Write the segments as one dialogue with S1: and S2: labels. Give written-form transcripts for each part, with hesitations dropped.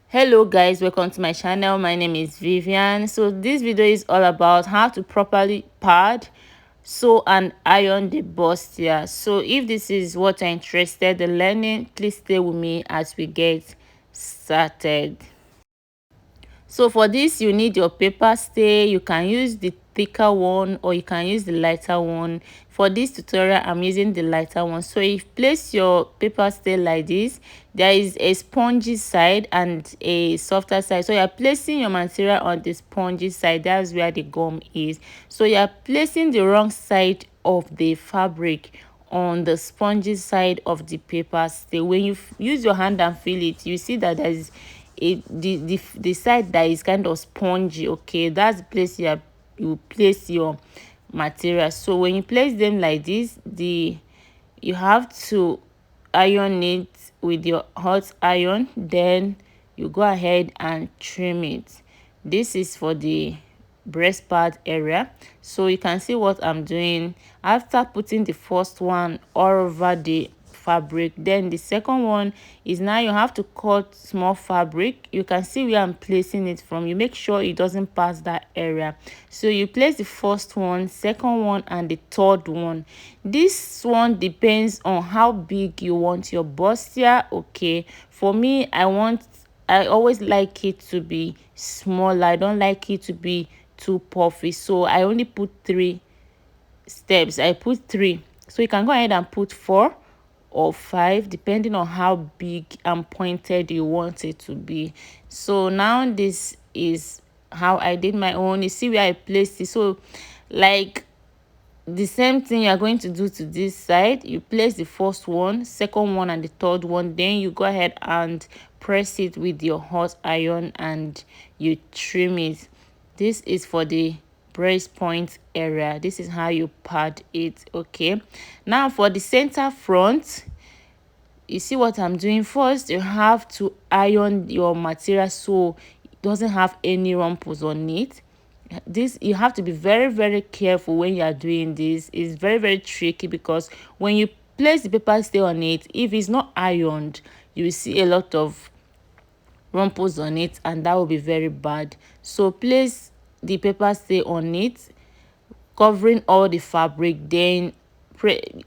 S1: Hello guys, welcome to my channel. My name is Vivian. So this video is all about how to properly pad, sew and iron the bustier. So if this is what you're interested in learning, please stay with me as we get started. So for this, you need your paper stay. You can use the thicker one or you can use the lighter one. For this tutorial, I'm using the lighter one. So if you place your paper stay like this, there is a spongy side and a softer side. So you're placing your material on the spongy side. That's where the gum is. So you're placing the wrong side of the fabric on the spongy side of the paper stay. When you use your hand and feel it, you see that there is the side that is kind of spongy. Okay, that's the place you place your material. So when you place them like this, you have to iron it with your hot iron, then you go ahead and trim it. This is for the breast part area. So you can see what I'm doing. After putting the first one all over the fabric, then the second one is now you have to cut small fabric. You can see where I'm placing it from. You make sure it doesn't pass that area. So you place the first one, second one and the third one. This one depends on how big you want your bustier. Okay, for me, I always like it to be smaller. I don't like it to be too puffy, so I only put 3 steps. I put 3, so you can go ahead and put 4 or 5 depending on how big and pointed you want it to be. So now this is how I did my own. You see where I placed it. So like the same thing you are going to do to this side. You place the first one, second one and the third one, then you go ahead and press it with your hot iron and you trim it. This is for the breast point area. This is how you pad it. Okay, now for the center front, you see what I'm doing. First, you have to iron your material so it doesn't have any rumples on it. This, you have to be very careful when you are doing this. It's very tricky because when you place the paper stay on it, if it's not ironed, you will see a lot of rumples on it and that will be very bad. So place the paper stay on it, covering all the fabric, then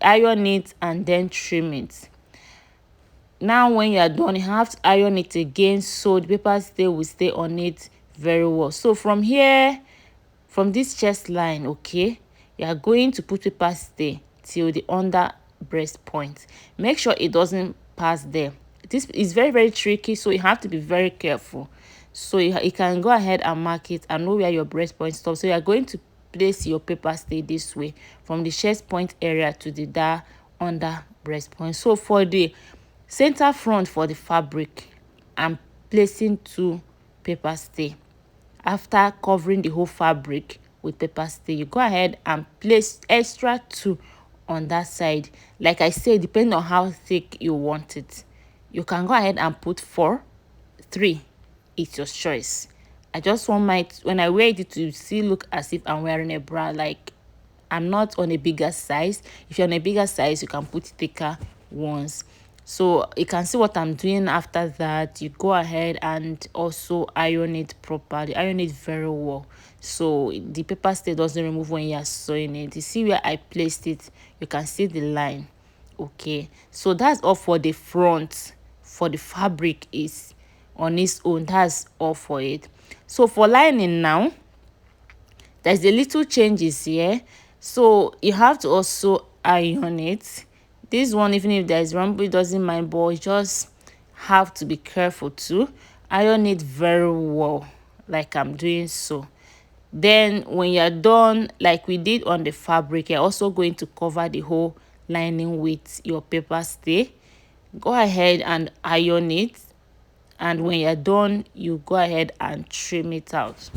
S1: iron it and then trim it. Now when you are done, you have to iron it again so the paper stay will stay on it very well. So from here, from this chest line, okay, you are going to put paper stay till the under breast point. Make sure it doesn't pass there. This is very tricky, so you have to be very careful. So you can go ahead and mark it and know where your breast point stops. So you are going to place your paper stay this way from the chest point area to the that under breast point. So for the center front for the fabric, I'm placing 2 paper stay. After covering the whole fabric with paper stay, you go ahead and place extra 2 on that side. Like I said, depending on how thick you want it, you can go ahead and put 4, 3. It's your choice. I just want my, when I wear it to see look as if I'm wearing a bra. Like I'm not on a bigger size. If you're on a bigger size, you can put thicker ones. So you can see what I'm doing. After that, you go ahead and also iron it properly. Iron it very well so the paper stay doesn't remove when you are sewing it. You see where I placed it, you can see the line. Okay, so that's all for the front. For the fabric is on its own. That's all for it. So for lining now, there's a little changes here. So you have to also iron it. This one, even if there's rumble, it doesn't mind, but you just have to be careful to iron it very well, like I'm doing so. Then when you're done, like we did on the fabric, you're also going to cover the whole lining with your paper stay. Go ahead and iron it, and when you're done, you go ahead and trim it out.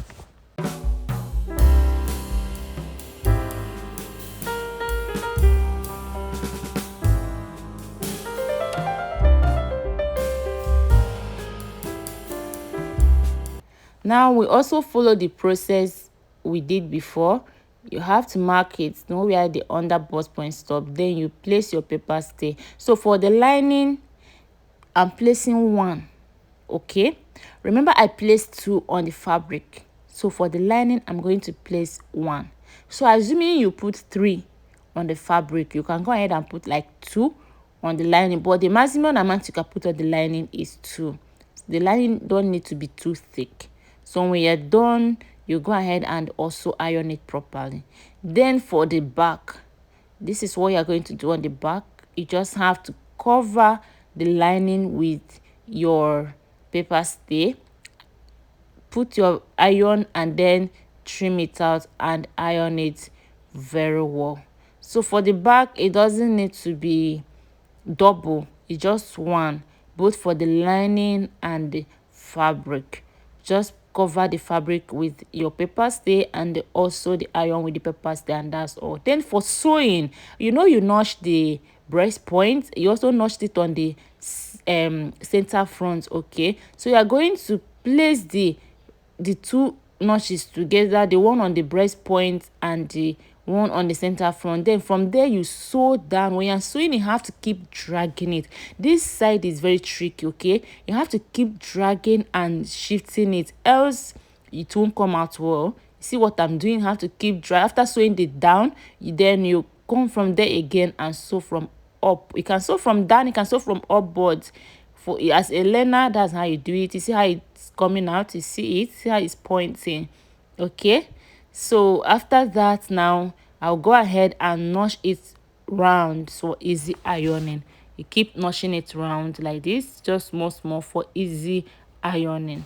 S1: Now we also follow the process we did before. You have to mark it, know where the under bust point stop, then you place your paper stay. So for the lining, I'm placing 1. Okay, Remember, I placed 2 on the fabric. So for the lining, I'm going to place 1. So assuming you put 3 on the fabric, you can go ahead and put like 2 on the lining, but the maximum amount you can put on the lining is 2. The lining don't need to be too thick. So when you're done, you go ahead and also iron it properly. Then for the back, this is what you're going to do on the back. You just have to cover the lining with your paper stay, put your iron, and then trim it out and iron it very well. So for the back, it doesn't need to be double, it's just one, both for the lining and the fabric. Just cover the fabric with your paper stay and also the iron with the paper stay, and that's all. Then for sewing, you notch the breast point, you also notched it on the center front. Okay, so you are going to place the 2 notches together, the one on the breast point and the one on the center front. Then from there you sew down. When you're sewing, you have to keep dragging it. This side is very tricky. Okay, you have to keep dragging and shifting it, else it won't come out well. See what I'm doing? You have to keep drag. After sewing it down, then you come from there again and sew from up. You can sew from down, you can sew from up, but for as a learner, that's how you do it. You see how it's coming out, you see how it's pointing. Okay, so after that, now I'll go ahead and notch it round for easy ironing. You keep notching it round like this, just small for easy ironing.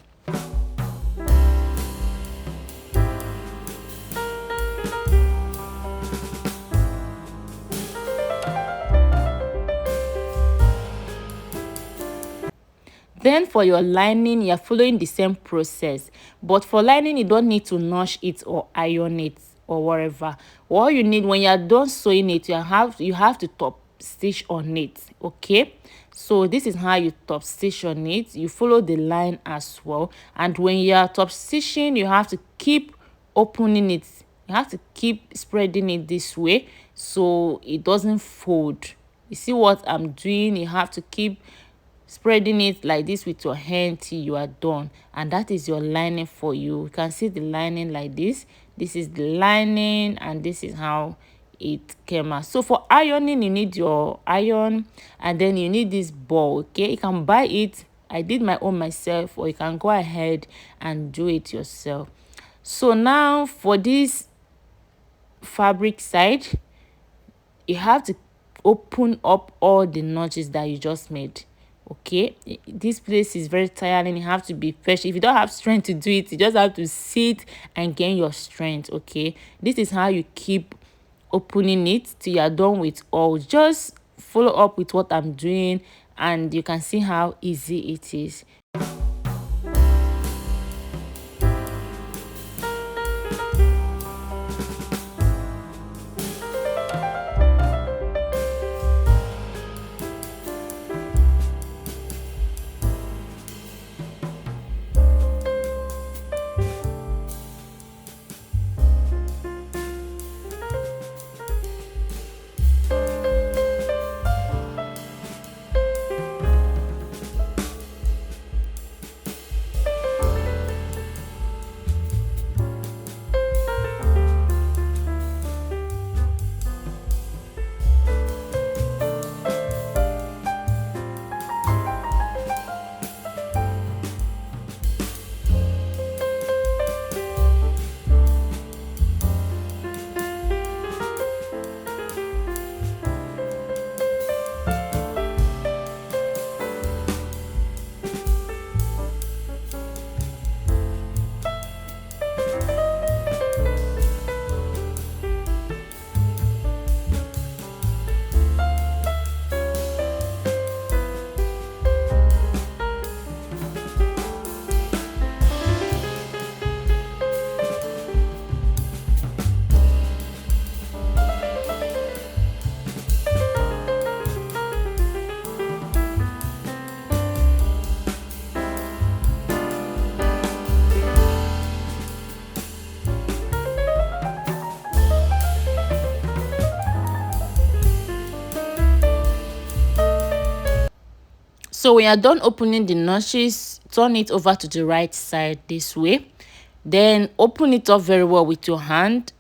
S1: Then for your lining, you're following the same process, but for lining, you don't need to notch it or iron it or whatever. All you need, when you're done sewing it, you have to top stitch on it. Okay, so this is how you top stitch on it. You follow the line as well, and when you're top stitching, you have to keep opening it. You have to keep spreading it this way so it doesn't fold. You see what I'm doing? You have to keep spreading it like this with your hand till you are done, and that is your lining for you. You can see the lining like this. This is the lining, and this is how it came out. So for ironing, you need your iron, and then you need this ball. Okay, you can buy it. I did my own myself, or you can go ahead and do it yourself. So now for this fabric side, you have to open up all the notches that you just made. Okay, this place is very tiring. You have to be patient. If you don't have strength to do it, you just have to sit and gain your strength. Okay, this is how you keep opening it till you're done with all. Just follow up with what I'm doing, and you can see how easy it is. So when you're done opening the notches, turn it over to the right side this way. Then open it up very well with your hand,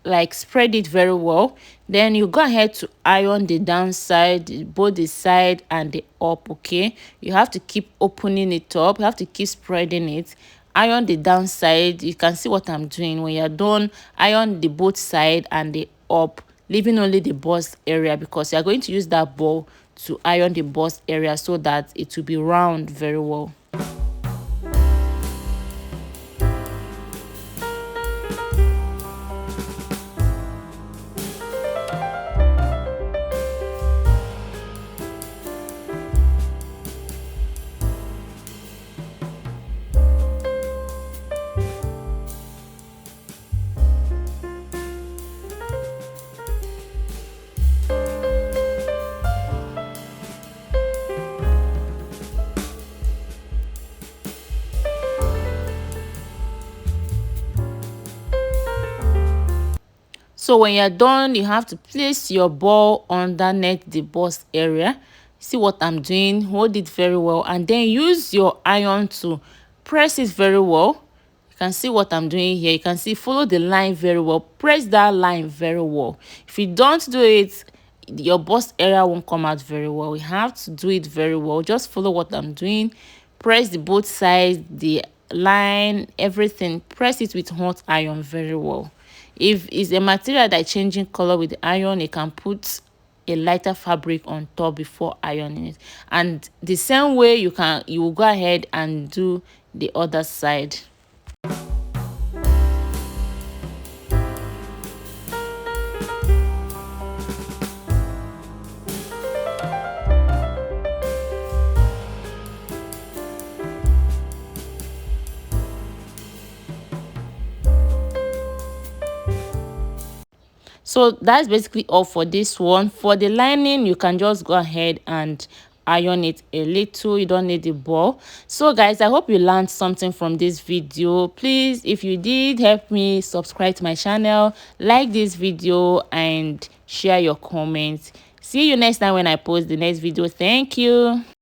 S1: like spread it very well. Then you go ahead to iron the downside, both the side and the up. Okay, you have to keep opening it up, you have to keep spreading it. Iron the downside. You can see what I'm doing. When you're done, iron the both side and the up, leaving only the bust area, because you're going to use that ball to iron the bust area so that it will be round very well. So when you're done, you have to place your ball underneath the bust area. See what I'm doing? Hold it very well, and then use your iron to press it very well. You can see what I'm doing here. You can see, follow the line very well. Press that line very well. If you don't do it, your bust area won't come out very well. You have to do it very well. Just follow what I'm doing. Press the both sides, the line, everything. Press it with hot iron very well. If it's a material that is changing color with the iron, you can put a lighter fabric on top before ironing it. And the same way, you will go ahead and do the other side. So that's basically all for this one. For the lining, you can just go ahead and iron it a little. You don't need the ball. So guys, I hope you learned something from this video. Please, if you did, help me subscribe to my channel, like this video, and share your comments. See you next time when I post the next video. Thank you.